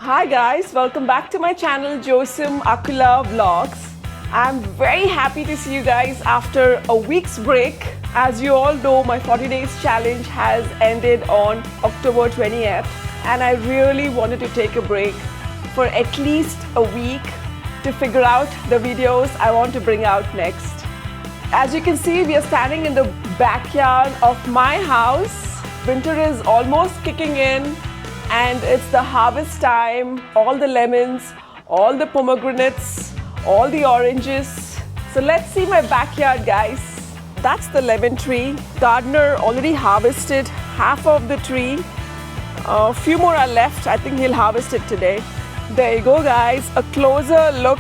Hi guys, welcome back to my channel Josum Akula Vlogs. I'm very happy to see you guys after a week's break. As you all know, my 40 days challenge has ended on October 20th and I really wanted to take a break for at least a week to figure out the videos I want to bring out next. As you can see, we are standing in the backyard of my house. Winter is almost kicking in and it's the harvest time. All the lemons, all the pomegranates, all the oranges. So let's see my backyard, guys. That's the lemon tree. Gardener already harvested half of the tree. A few more are left. I think he'll harvest it today. There you go, guys. A closer look.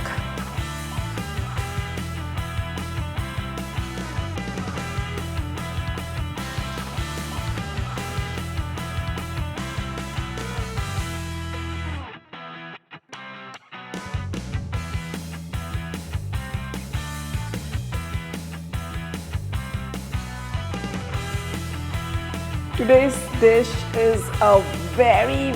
Today's dish is a very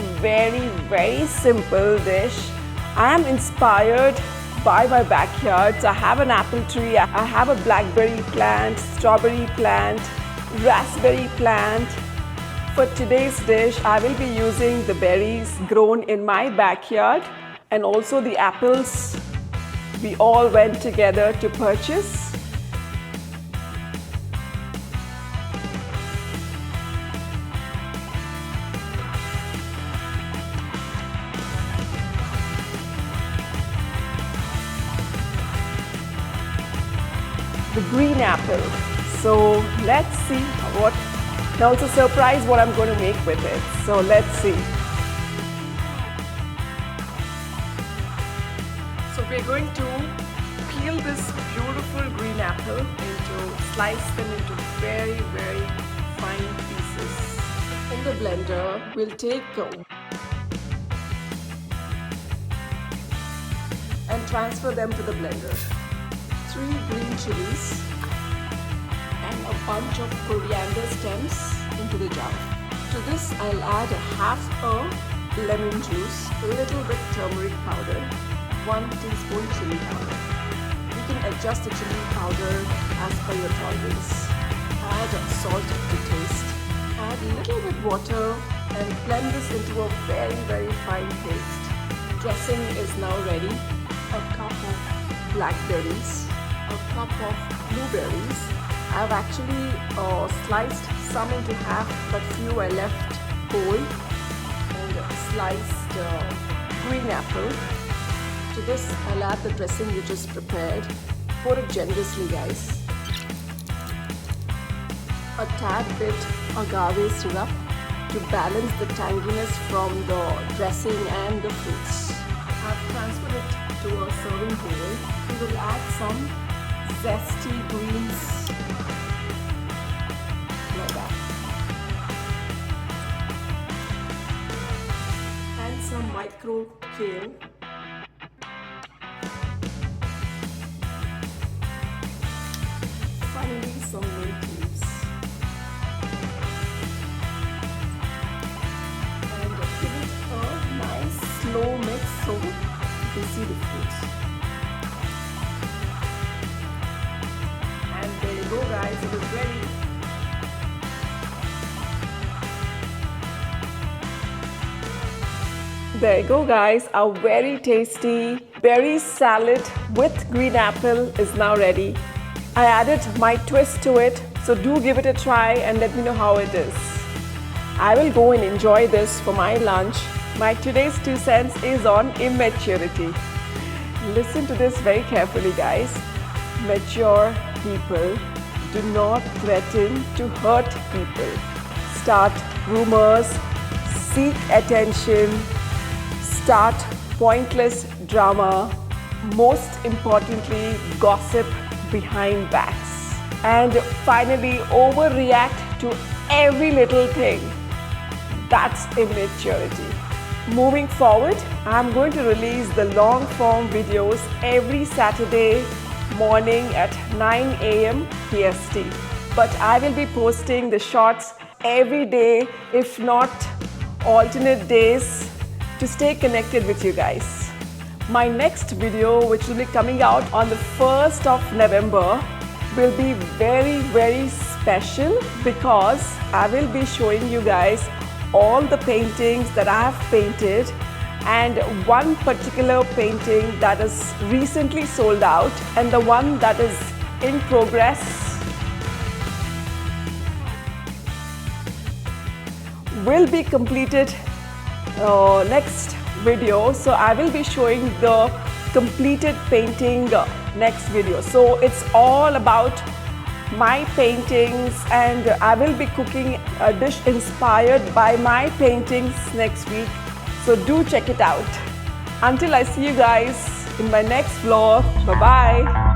simple dish. I am inspired by my backyard. I have an apple tree, I have a blackberry plant, strawberry plant, raspberry plant. For today's dish, I will be using the berries grown in my backyard and also the apples we all went together to purchase. The green apple. So let's see what, now it's a surprise what I'm going to make with it. So let's see. So we're going to peel this beautiful green apple into, slice them into very fine pieces. In the blender, we'll take and transfer them to the blender. 3 green chilies and a bunch of coriander stems into the jar. To this I'll add half a lemon juice, a little bit turmeric powder, 1 teaspoon chili powder. You can adjust the chili powder as per your tolerance. Add salt to taste. Add a little bit water and blend this into a very fine paste. Dressing is now ready. A cup of blackberries, a cup of blueberries. I've actually sliced some into half, but few I left whole, and sliced green apple. To this I'll add the dressing we just prepared. Pour it generously, guys. A tad bit agave syrup to balance the tanginess from the dressing and the fruits. I've transferred it to a serving bowl. We will add some zesty greens like that, and some micro kale, finally some mint leaves, and give it a nice slow mix so you can see the fruits. There you go, guys, it is ready. There you go, guys, our very tasty berry salad with green apple is now ready. I added my twist to it, so do give it a try and let me know how it is. I will go and enjoy this for my lunch. My today's 2 cents is on immaturity. Listen to this very carefully, guys. Mature people do not threaten to hurt people, start rumors, seek attention, start pointless drama, most importantly, gossip behind backs, and finally overreact to every little thing. That's immaturity. Moving forward, I'm going to release the long form videos every Saturday morning at 9 a.m. PST. But I will be posting the shorts every day, if not alternate days, to stay connected with you guys. My next video, which will be coming out on the 1st of November, will be very special because I will be showing you guys all the paintings that I have painted and one particular painting that is recently sold out and the one that is in progress will be completed next video. So I will be showing the completed painting next video. So it's all about my paintings and I will be cooking a dish inspired by my paintings next week. So do check it out. Until I see you guys in my next vlog, bye bye.